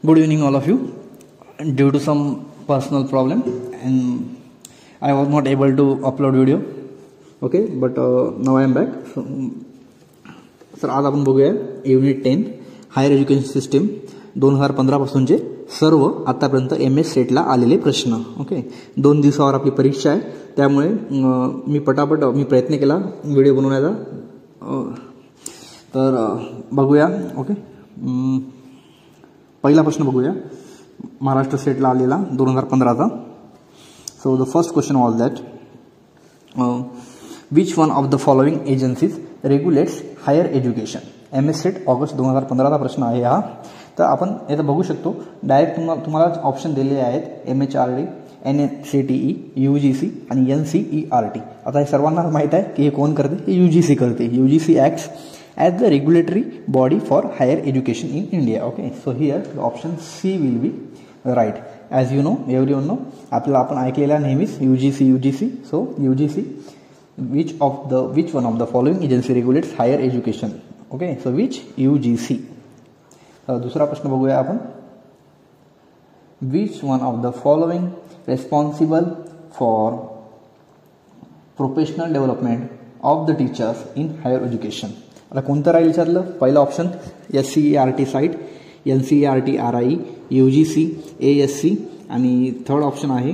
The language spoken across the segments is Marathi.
Good evening, all of you. Due to some personal problem, and I was not able to upload video. Okay, but now I am back. So, आज आपण बघूया युनिट 10 हायर एज्युकेशन सिस्टीम 2015 पासूनचे सर्व आतापर्यंत MS सेटला आलेले प्रश्न. ओके, 2 दिवसावर आपली परीक्षा आहे, त्यामुळे मी पटापट प्रयत्न केला व्हिडिओ बनवण्याचा. तर बघूया. ओके, पहिला प्रश्न बघूया महाराष्ट्र सेटला आलेला 2015चा. So the first question was that which one of the following agencies regulates higher education. MS SET August 2015चा प्रश्न आहे हा. तर आपण इथं बघू शकतो डायरेक्ट तुम्हाला ऑप्शन दिलेले आहेत MHRD, NCTE, UGC आणि NCERT. आता हे सर्वांना माहीत आहे की हे कोण करते, हे UGC करते. UGC acts as the regulatory body for higher education in India. Okay, so here the option C will be right. As you know, everyone know, आपण ऐकलेला नेहमीच UGC. So UGC, which one of the following agency regulates higher education? Okay, so which UGC? दूसरा प्रश्न बघूया आपण. Which one of the following responsible for professional development of the teachers in higher education? आता कोणतं राहील विचारलं. पहिलं option SCERT site, NCERT RI, UGC, ASC आणि थर्ड ऑप्शन आहे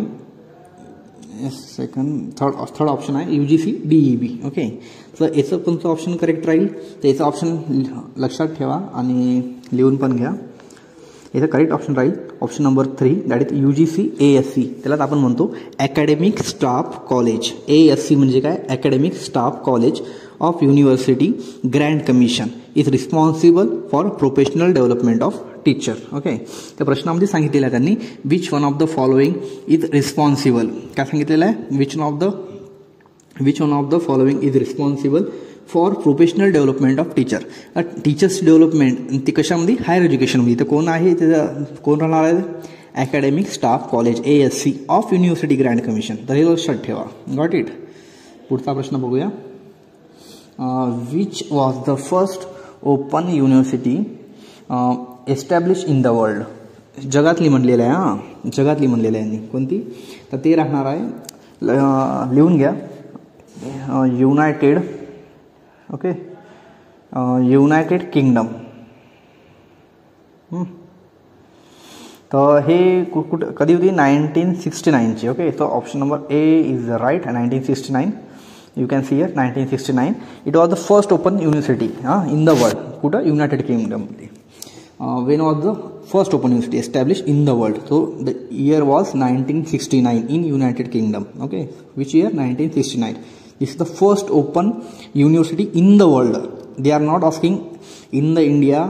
थर्ड ऑप्शन आहे UGC DEB. ओके, तर याचं कोणतं ऑप्शन करेक्ट राहील, तर याचं ऑप्शन लक्षात ठेवा आणि लिहून पण घ्या. याचं करेक्ट ऑप्शन राहील option number 3, that is UGC ASC. त्यालाच आपण म्हणतो अकॅडमिक स्टाफ कॉलेज. ASC म्हणजे काय, academic staff college of University Grant Commission is responsible for professional development of teacher. Okay, त्या प्रश्नामध्ये सांगितलेलं आहे त्यांनी which one of the following is responsible. काय सांगितलेलं आहे, which one of the following is responsible for professional development of teacher. Teachers development ती कशामध्ये, हायर एज्युकेशनमध्ये. तर कोण आहे, त्याचं कोण राहणार आहे, academic staff college ASC of university Grant commission. तर हे लक्षात ठेवा. Got it. पुढचा प्रश्न बघूया. Which was the first open university established in the world? जगातली म्हणलेलं आहे. हां, जगातली म्हणलेलं आहे. कोणती, तर ते राहणार आहे, लिहून घ्या, युनायटेड. Okay, United kingdom. तर हे कुठं कधी होती, 1969ची. ओके, तर option number A is right. 1969. You can see here 1969. It was the first open university in the world. कुठं, United Kingdom. When was the first open university established in the world? So the year was 1969 in United Kingdom. Okay, which year? 1969. This is the first open university in the world. They are not asking in the India.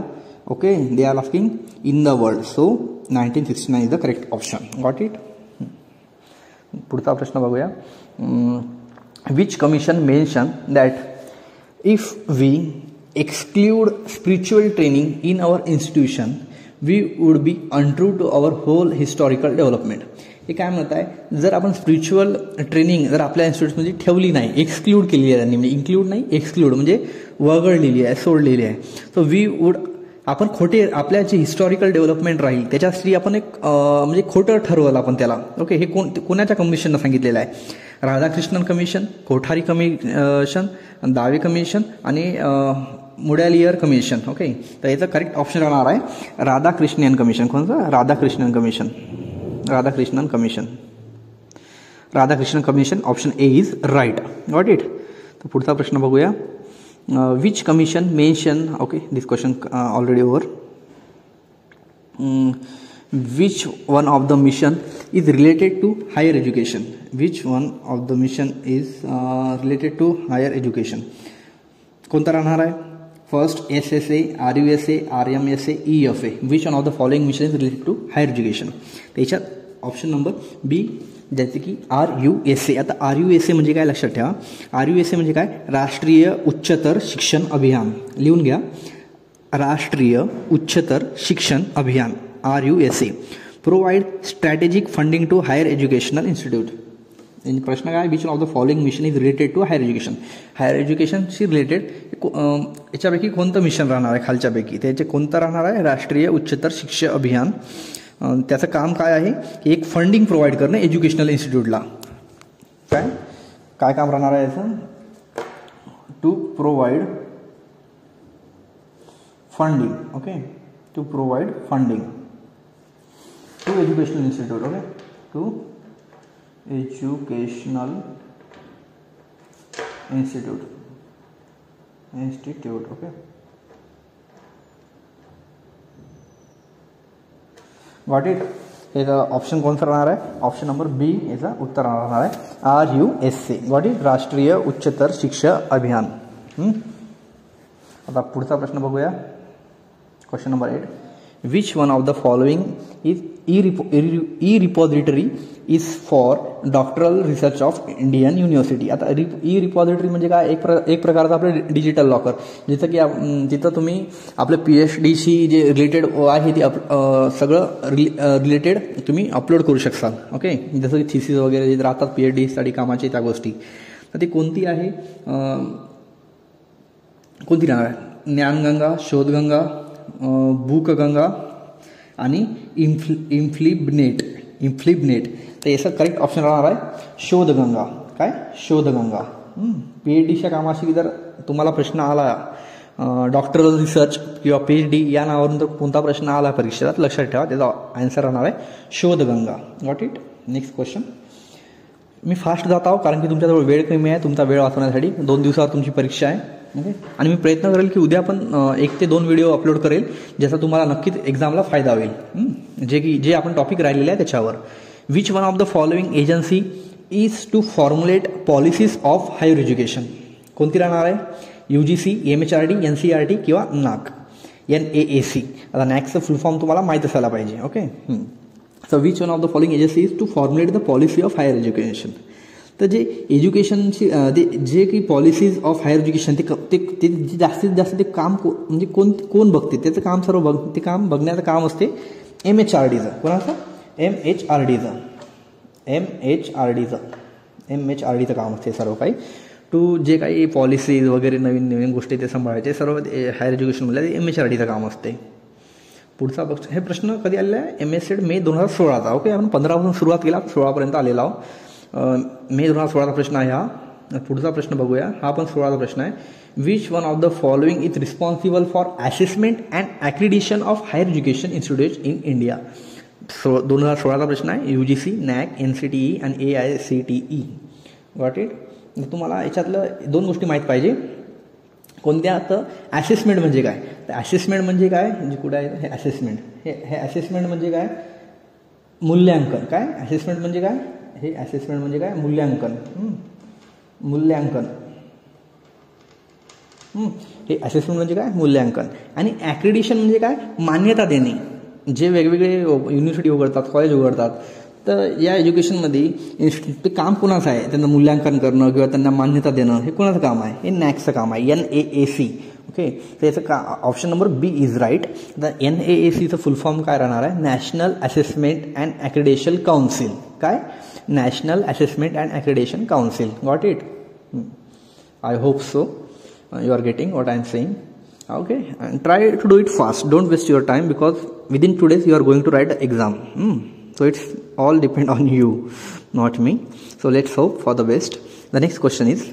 Okay, they are asking in the world. So 1969 is the correct option. Got it? पुढचा प्रश्न बघूया. Which commission mentioned that if we exclude spiritual training in our institution, we would be untrue to our whole historical development. हे काय म्हणत आहे, जर आपण स्पिरिच्युअल ट्रेनिंग जर आपल्या इन्स्टिट्यूटमध्ये ठेवली नाही, एक्सक्लूड केली आहे त्यांनी, म्हणजे इन्क्लूड नाही, एक्सक्लूड म्हणजे वगळलेली आहे, सोडलेली आहे. सो वी वूड, आपण खोटे, आपल्या जे हिस्टॉरिकल डेव्हलपमेंट राहील त्याच्यासाठी आपण एक म्हणजे खोटं ठरवलं आपण त्याला. ओके, हे कोणाच्या कमिशननं सांगितलेलं आहे, राधाकृष्णन कमिशन, कोठारी कमिशन, दावे कमिशन आणि मुडॅलियर कमिशन. ओके, तर याचं करेक्ट ऑप्शन राहणार आहे राधाकृष्णन कमिशन. कोणतं, Radhakrishnan commission. Radhakrishnan commission option A is right. Got it. तर पुढचा प्रश्न बघूया. Which commission mention, okay this question already over. Which one of the mission is related to higher education? Which one of the mission is related to higher education? कोणता राहणार आहे, first SSA, RUSA, RMSA, EFA. Which one of the following mission is related to higher education? त्याच्यात ऑप्शन नंबर B, ज्याचे की RUSA. आता RUSA म्हणजे काय, लक्षात ठेवा. RUSA म्हणजे काय, राष्ट्रीय उच्चतर शिक्षण अभियान. लिहून घ्या, राष्ट्रीय उच्चतर शिक्षण अभियान. RUSA provide strategic funding to higher educational institute. प्रश्न काय, which one of the following mission is related to higher education. Higher एज्युकेशनशी रिलेटेड याच्यापैकी कोणतं मिशन राहणार आहे खालच्यापैकी, त्याचे कोणतं राहणार आहे, राष्ट्रीय उच्चतर शिक्षा अभियान. त्याचं काम काय आहे की एक फंडिंग प्रोव्हाइड करणं एज्युकेशनल इन्स्टिट्यूटला. काय काम राहणार आहे याचं, to provide funding. Okay, to provide funding to educational institute. Okay, to educational institute. Okay, got it. याचा ऑप्शन कोणता राहणार आहे, ऑप्शन नंबर बी याचा उत्तर राहणार आहे, RUSC. गॉट इट, राष्ट्रीय उच्चतर शिक्षा अभियान. आता पुढचा प्रश्न बघूया, question number 8. Which one of the following is E repository is for doctoral research of Indian university. आता ई रिपॉझिटरी म्हणजे काय, एक प्रकारचं आपलं डिजिटल लॉकर, जिथं की तिथं तुम्ही आपलं PhDशी जे रिलेटेड आहे ती सगळं रिलेटेड तुम्ही अपलोड करू शकता. ओके, जसं की थिसिस वगैरे जे राहतात PhDसाठी कामाचे त्या गोष्टी. तर ती कोणती आहे, कोणती राहणार आहे, ज्ञानगंगा, शोधगंगा, बुकगंगा आणि इन्फ्लिबनेट. तर याचं करेक्ट ऑप्शन राहणार आहे शोधगंगा. काय, शोधगंगा. PhDच्या कामाशी जर तुम्हाला प्रश्न आला, डॉक्टरल रिसर्च किंवा PhD या नावावरून जर कोणता प्रश्न आला परीक्षेत, लक्षात ठेवा त्याचा आन्सर राहणार आहे Shodhganga. Got it. Next question. मी फास्ट जात आहो कारण की तुमच्याजवळ वेळ कमी आहे, तुमचा वेळ वाचवण्यासाठी. 2 दिवसावर तुमची परीक्षा आहे. ओके, आणि मी प्रयत्न करेल की उद्या पण 1 ते 2 व्हिडिओ अपलोड करेल, ज्याचा तुम्हाला नक्कीच एक्झामला फायदा होईल, जे आपण टॉपिक राहिलेले आहे त्याच्यावर. Which one of the following agency is to formulate policies of higher education. कोणती राहणार आहे, UGC, MHRD, NCERT किंवा NAAC, NAAC. आता NAACचं फुल फॉर्म तुम्हाला माहीत असायला पाहिजे. Okay, so which one of the following agency is to formulate the policy of higher education. तर जे एज्युकेशनची जे काही पॉलिसीज ऑफ हायर एज्युकेशन ते जास्तीत जास्त ते काम म्हणजे कोण बघते, त्याचं काम सर्व ते काम बघण्याचं काम असते MHRDचं. कोणाचं, MHRDचं काम असते सर्व काही. जे काही पॉलिसीज वगैरे नवीन गोष्टी ते सांभाळायचे सर्व हायर एज्युकेशनमध्ये MHRDचं काम असते. पुढचा हे प्रश्न कधी आलेला आहे, MSED मे 2016चा. ओके, आपण 15 पासून सुरुवात केला, 16पर्यंत आलेला आहोत. मे 2016चा प्रश्न आहे हा. पुढचा प्रश्न बघूया, हा पण 16चा प्रश्न आहे. Which one of the following is responsible for assessment and accreditation of higher education institutes in India. 2016चा प्रश्न आहे. UGC, NAAC, NCTE आणि AICTE. Got it. तुम्हाला याच्यातलं 2 गोष्टी माहीत पाहिजे. कोणत्या, तर असेसमेंट म्हणजे काय, तर असेसमेंट म्हणजे काय, म्हणजे कुठे आहे हे असेसमेंट, हे असेसमेंट म्हणजे काय, मूल्यांकन. काय असेसमेंट म्हणजे काय, हे असेसमेंट म्हणजे काय, मूल्यांकन. हे असेसमेंट म्हणजे काय, मूल्यांकन. आणि ॲक्रिडिशन म्हणजे काय, मान्यता देणे. जे वेगवेगळे युनिव्हर्सिटी उघडतात, कॉलेज उघडतात, तर या एज्युकेशनमध्ये ते काम कोणाचं आहे, त्यांना मूल्यांकन करणं किंवा त्यांना मान्यता देणं, हे कोणाचं काम आहे, हे NAACचं काम आहे, NAAC. ओके, तर याचं option number B is right. The NAACचं फुल फॉर्म काय राहणार आहे, national assessment and accreditation council. काय, national assessment and accreditation council. Got it. I hope so you are getting what I am saying. Okay, and try to do it fast. Don't waste your time because within 2 days you are going to write the exam. So it's all depend on you, not me. So let's hope for the best. The next question is,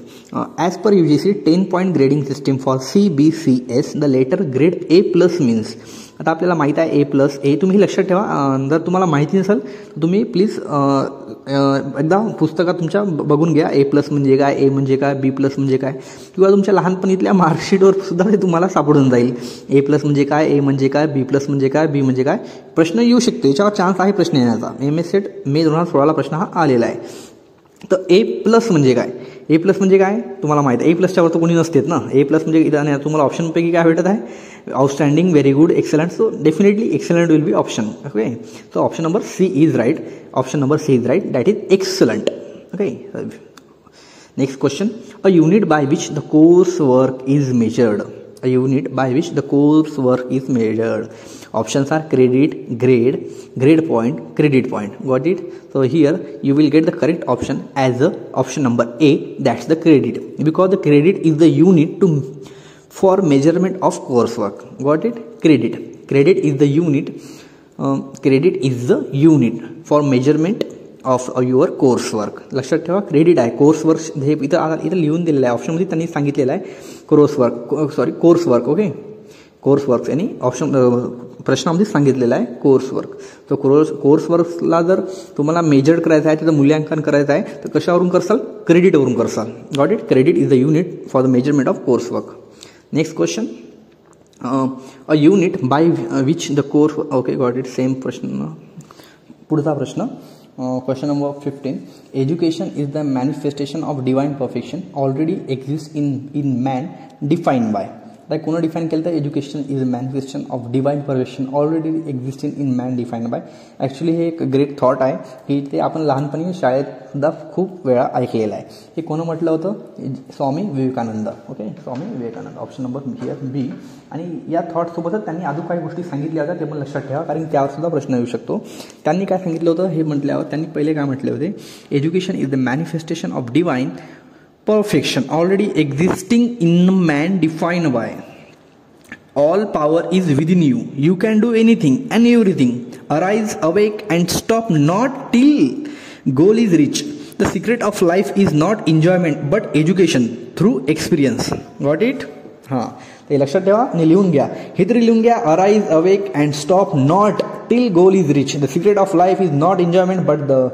as per UGC 10-point grading system for CBCS, the letter grade A+ means. आता आपल्याला माहीत आहे A+. तुम्ही लक्षात ठेवा, जर तुम्हाला माहिती नसेल तर तुम्ही प्लीज एकदा पुस्तकात तुमच्या बघून घ्या. A+ म्हणजे काय, A म्हणजे काय, B+ म्हणजे काय, किंवा तुमच्या लहानपणीतल्या मार्कशीटवर सुद्धा ते तुम्हाला सापडून जाईल. A+ म्हणजे काय, A म्हणजे काय, B+ म्हणजे काय, B म्हणजे काय. प्रश्न येऊ शकतो, याच्यावर चान्स आहे प्रश्न येण्याचा. MSED मे 2016ला प्रश्न हा आलेला आहे. तर A+ म्हणजे काय, A+ म्हणजे काय तुम्हाला माहिती आहे. A+च्या वर तर कोणी नसतेत ना. A+ म्हणजे इथं तुम्हाला ऑप्शनपैकी काय भेटत आहे, outstanding, very good, excellent. So definitely excellent will be option. Okay, so option number C is right. Option number C is right, that is excellent. Okay, next question. A unit by which the course work is measured. a unit by which the course work is measured. Options are credit, grade, grade point, credit point. Got it? So here you will get the correct option as the option number A, that's the credit, because the credit is the unit for measurement of coursework. Got it? Credit is the unit. Credit is the unit for measurement of your coursework. लक्षात ठेवा, क्रेडिट आहे. कोर्सवर्क हे इथं लिहून दिलेलं आहे, ऑप्शनमध्ये त्यांनी सांगितलेलं आहे कोर्सवर्क. ओके, कोर्सवर्क यांनी ऑप्शन प्रश्नामध्ये सांगितलेलं आहे कोर्सवर्क. तो कोर्सवर्कला जर तुम्हाला मेजर करायचं आहे, त्याचं मूल्यांकन करायचं आहे, तर कशावरून करसाल? क्रेडिटवरून करसाल. Got it? Credit is the unit for the measurement of coursework. Next question, a unit by which the course. Okay, got it. Same प्रश्न. पुढचा प्रश्न, question number 15. Education is the manifestation of divine perfection already exists in man, defined by. like कोण डिफाइन केलं तर education is a manifestation of divine perfection already existing in man, defined by. Actually हे एक ग्रेट थॉट आहे की ते आपण लहानपणी शाळेत सुद्धा खूप वेळा ऐकलेलं आहे. हे कोण म्हटलं होतं? Swami Vivekananda. Okay, Swami Vivekananda. Option number here B. आणि या थॉटसोबतच त्यांनी अजून काही गोष्टी सांगितल्या होत्या, ते पण लक्षात ठेवा, कारण त्यावर सुद्धा प्रश्न येऊ शकतो. त्यांनी काय सांगितलं होतं हे म्हटल्यावर त्यांनी पहिले काय म्हटले होते? Education is the manifestation of divine perfection already existing in man, defined by. All power is within you. You can do anything and everything. Arise, awake and stop not till goal is reached. The secret of life is not enjoyment but education through experience. Got it? हां, ते लक्षात ठेवा आणि लिहून घ्या. हे तरी लिहून घ्या. Arise, awake and stop not till goal is reach. The secret of life is not enjoyment but the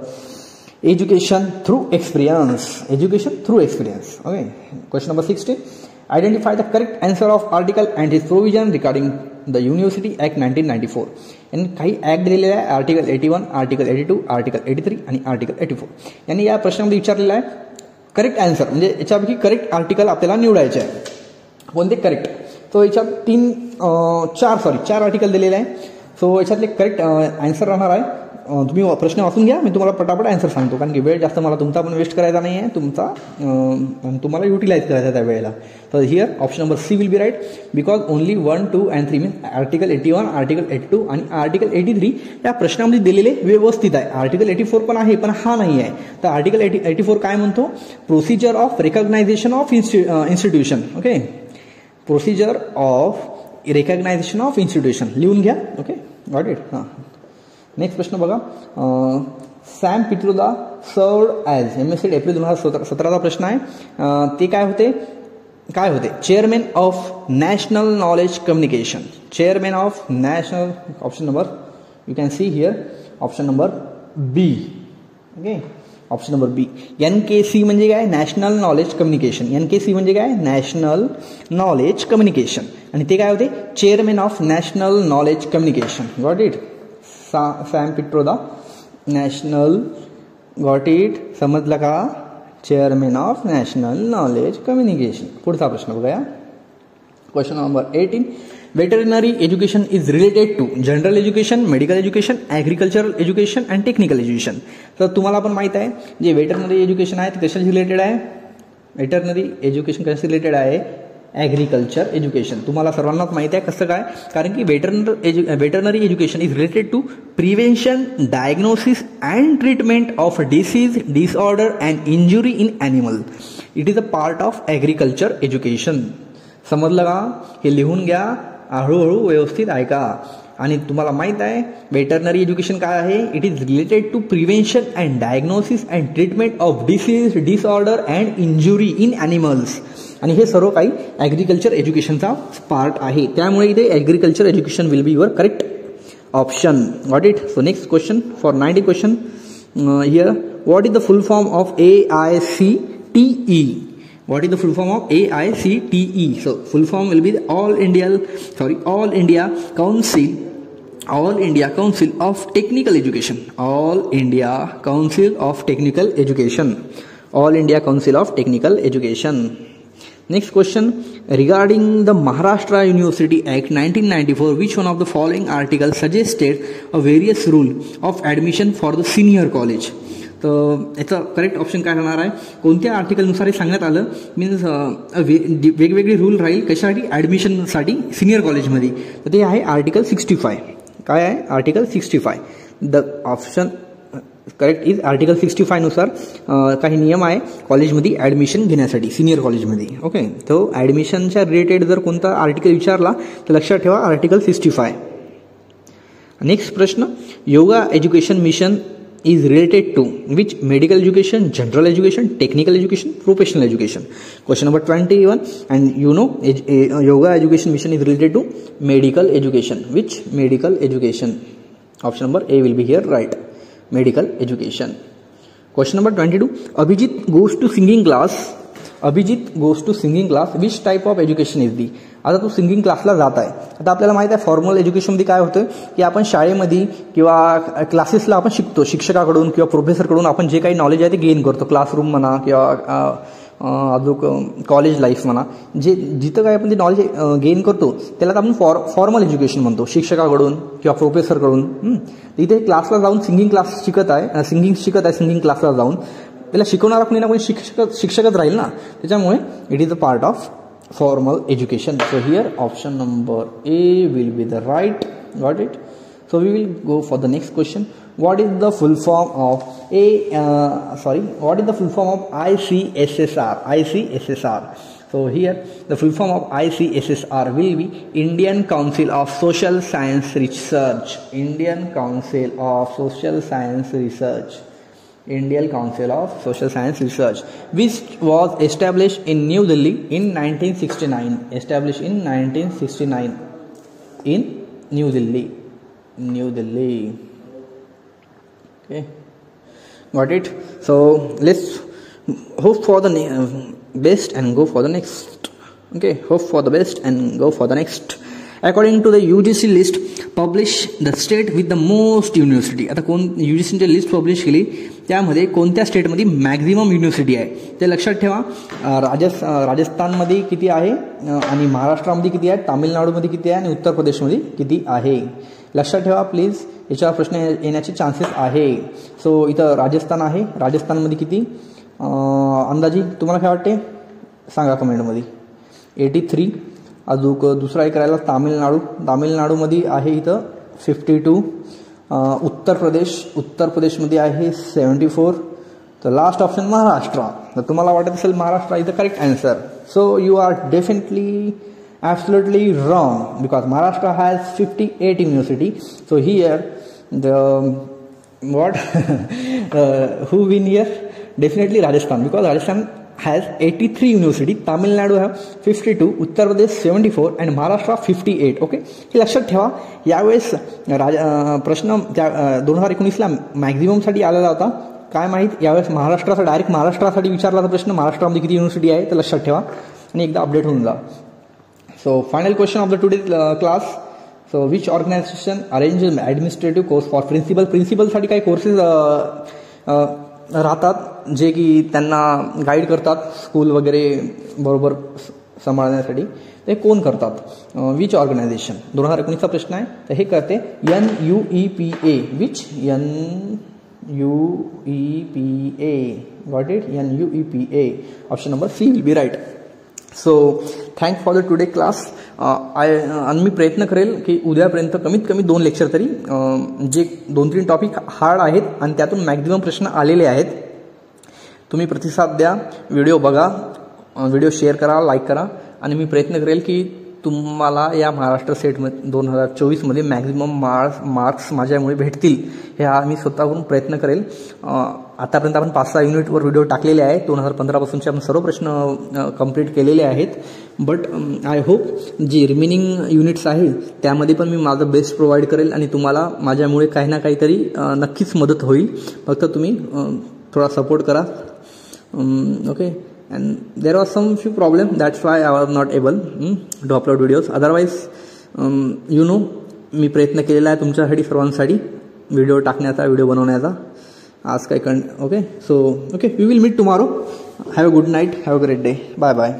education through experience. Education through experience. Okay, question number 16. Identify the correct answer of article and its provision regarding the University Act 1994. यांनी काही ऍक्ट दिलेले आहे, आर्टिकल 81, आर्टिकल 82, आर्टिकल 83 आणि आर्टिकल 84. यांनी या प्रश्नामध्ये विचारलेला आहे करेक्ट आन्सर, म्हणजे याच्यापैकी करेक्ट आर्टिकल आपल्याला निवडायचे आहे. कोणते करेक्ट? तो याच्यात चार आर्टिकल दिलेले आहे. सो याच्यातले करेक्ट आन्सर राहणार आहे. तुम्ही प्रश्न वाचून घ्या, मी तुम्हाला पटापट आन्सर सांगतो, कारण की वेळ जास्त मला तुमचा पण वेस्ट करायचा नाही आहे, तुम्हाला युटिलाइज करायचा त्या वेळेला. तर here option number C will be right, because only 1, 2 and 3 means article 81, article 82 आणि आर्टिकल 83 या प्रश्नामध्ये दिलेले व्यवस्थित आहे. आर्टिकल 84 पण आहे, पण हा नाही आहे. तर आर्टिकल 84 काय म्हणतो? Procedure of recognisation of institution. Okay, procedure of recognisation of institution लिहून घ्या. Okay, got it. हां, नेक्स्ट प्रश्न बघा. Sam Pitroda served as MSc April 2017चा प्रश्न आहे. ते काय होते? Chairman of national knowledge communication. Chairman of national. Option number you can see here, option number B. Okay, option number B. NKC म्हणजे काय? National knowledge communication. NKC म्हणजे काय? National knowledge communication. आणि ते काय होते? Chairman of national knowledge communication. Got it? Sam Pitroda national. Got it? समजलं का? Chairman of national knowledge communication. पुढचा प्रश्न बघूया. Question number 18. Veterinary education is related to general education, medical education, agricultural education and technical education. तर तुम्हाला पण माहीत आहे जे वेटरनरी एज्युकेशन आहे ते कशाशी रिलेटेड आहे? वेटरनरी एज्युकेशन कशाशी रिलेटेड आहे? Agriculture education. तुम्हाला सर्वांनाच माहिती आहे कसं काय, कारण की veterinary education is related to prevention, diagnosis and treatment of disease, disorder and injury in animal. It is a part of agriculture education. समजलं का? हे लिहून घ्या, हळूहळू व्यवस्थित ऐका. आणि तुम्हाला माहीत आहे वेटरनरी एज्युकेशन काय आहे? It is related to prevention and diagnosis and treatment of disease, disorder and injury in animals. आणि हे सर्व काही ॲग्रिकल्चर एज्युकेशनचा पार्ट आहे. त्यामुळे इथे agriculture education will be your correct option. Got it? So next question for 90 question here. What is the full form of AICTE? What is the full form of AICTE? So full form will be All India Council of Technical Education. All India Council of Technical Education. All India Council of Technical Education. Next question, regarding the Maharashtra University Act 1994, which one of the following articles suggested a various rule of admission for the senior college? तर याचं करेक्ट ऑप्शन काय राहणार आहे, कोणत्या आर्टिकलनुसार हे सांगण्यात आलं, मीन्स वेगवेगळे रूल राहील कशासाठी, ॲडमिशनसाठी सिनियर कॉलेजमध्ये. तर ते आहे आर्टिकल 65. काय आहे article 65. The option correct is article 65 नुसार काही नियम आहे कॉलेजमध्ये ॲडमिशन घेण्यासाठी सिनियर कॉलेजमध्ये. ओके, तो ॲडमिशनच्या रिलेटेड जर कोणता आर्टिकल विचारला तर लक्षात ठेवा आर्टिकल 65. नेक्स्ट प्रश्न, yoga education mission is related to which medical education, general education, technical education, professional education. Question number 21, and you know yoga education mission is related to medical education. Which medical education? Option number A will be here right, medical education. Question number 22, Abhijit goes to singing class. Abhijit goes to singing class. Which type of education is the? आता तो सिंगिंग क्लासला जात आहे. आता आपल्याला माहिती आहे फॉर्मल एज्युकेशनमध्ये काय होतं की आपण शाळेमध्ये किंवा क्लासेसला आपण शिकतो, शिक्षकाकडून किंवा प्रोफेसरकडून आपण जे काही नॉलेज आहे ते गेन करतो, क्लासरूम म्हणा किंवा अजून कॉलेज लाईफ म्हणा, जे जिथं काय आपण ते नॉलेज गेन करतो त्याला आपण फॉर्मल एज्युकेशन म्हणतो, शिक्षकाकडून किंवा प्रोफेसरकडून. इथे क्लासला जाऊन सिंगिंग क्लास शिकत आहे, सिंगिंग क्लासला जाऊन त्याला शिकवणारा कोणी ना कोणी शिक्षकच राहील ना, त्याच्यामुळे it is a part of formal education. So here option number A will be the right. Got it? So we will go for the next question. What is the full form of what is the full form of ICSSR? ICSSR. So here the full form of ICSSR will be Indian Council of Social Science Research. Indian Council of Social Science Research. Indian Council of Social Science Research, which was established in New Delhi in 1969. Established in 1969 in New Delhi. New Delhi. Okay, got it. So let's hope for the best and go for the next. Okay, hope for the best and go for the next. According to the UGC list, publish the state with the most university. आता कोण UGCने लिस्ट पब्लिश केली त्यामध्ये कोणत्या स्टेटमध्ये मॅक्झिमम युनिव्हर्सिटी आहे ते लक्षात ठेवा. राजस्थानमध्ये किती आहे आणि महाराष्ट्रामध्ये किती आहे, तामिळनाडूमध्ये किती आहे आणि उत्तर प्रदेशमध्ये किती आहे लक्षात ठेवा प्लीज. याच्यावर प्रश्न येण्याचे चान्सेस आहे. सो इथं राजस्थान आहे, राजस्थानमध्ये किती अंदाजी तुम्हाला काय वाटते सांगा कमेंटमध्ये. 83. अजून दुसरा एक राहिला तामिळनाडूमध्ये आहे इथं 52. उत्तर प्रदेशमध्ये आहे 74. तर लास्ट ऑप्शन महाराष्ट्र. तर तुम्हाला वाटत असेल Maharashtra is the correct answer. So you are definitely absolutely wrong because Maharashtra has 58 university. So here the who win here? Definitely Rajasthan, because Rajasthan has 83 university, Tamil Nadu have 52, Uttar Pradesh 74 and Maharashtra 58. Okay, हे लक्षात ठेवा. यावेळेस प्रश्न 2019ला मॅक्झिममसाठी आलेला होता. काय माहीत यावेळेस डायरेक्ट महाराष्ट्रासाठी विचारला प्रश्न, महाराष्ट्रामध्ये किती युनिव्हर्सिटी आहे तर लक्षात ठेवा आणि एकदा अपडेट होऊन जा. So final question of the today's class. So which organization arranges administrative course for principal साठी काही कोर्सेस राहतात जे की त्यांना गाईड करतात स्कूल वगैरे बरोबर सांभाळण्यासाठी, ते कोण करतात? Which organisation. 2019चा प्रश्न आहे. तर हे करते NUEPA. Which NUEPA. Got it? NUEPA. Option number C will be right. So thank for the today class. आणि मी प्रयत्न करेल की उद्यापर्यंत कमीत कमी 2 लेक्चर तरी जे 2-3 टॉपिक हार्ड आहेत आणि त्यातून मॅक्झिमम प्रश्न आलेले आहेत तुम्ही प्रतिसाद द्या, व्हिडिओ बघा, व्हिडिओ शेअर करा, लाईक करा आणि मी प्रयत्न करेल की तुम्हाला या महाराष्ट्र सेटमध्ये 2024मध्ये मॅक्झिमम मार्क्स माझ्यामुळे भेटतील हे मी स्वतःहून प्रयत्न करेल. आतापर्यंत आपण 5-6 युनिटवर व्हिडिओ टाकलेले आहेत. 2015पासूनचे आपण सर्व प्रश्न कंप्लीट केलेले आहेत. बट आय होप जे रिमेनिंग युनिट्स आहेत त्यामध्ये पण मी माझं बेस्ट प्रोव्हाइड करेल आणि तुम्हाला माझ्यामुळे काही ना काहीतरी नक्कीच मदत होईल. फक्त तुम्ही थोडा सपोर्ट करा. Okay. And there was some few problem, that's why I was not able to upload videos. Otherwise मी प्रयत्न केलेला आहे तुमच्यासाठी सर्वांसाठी व्हिडिओ टाकण्याचा, व्हिडिओ बनवण्याचा. आज काय okay. So okay, we will meet tomorrow. Have a good night, have a great day. Bye bye.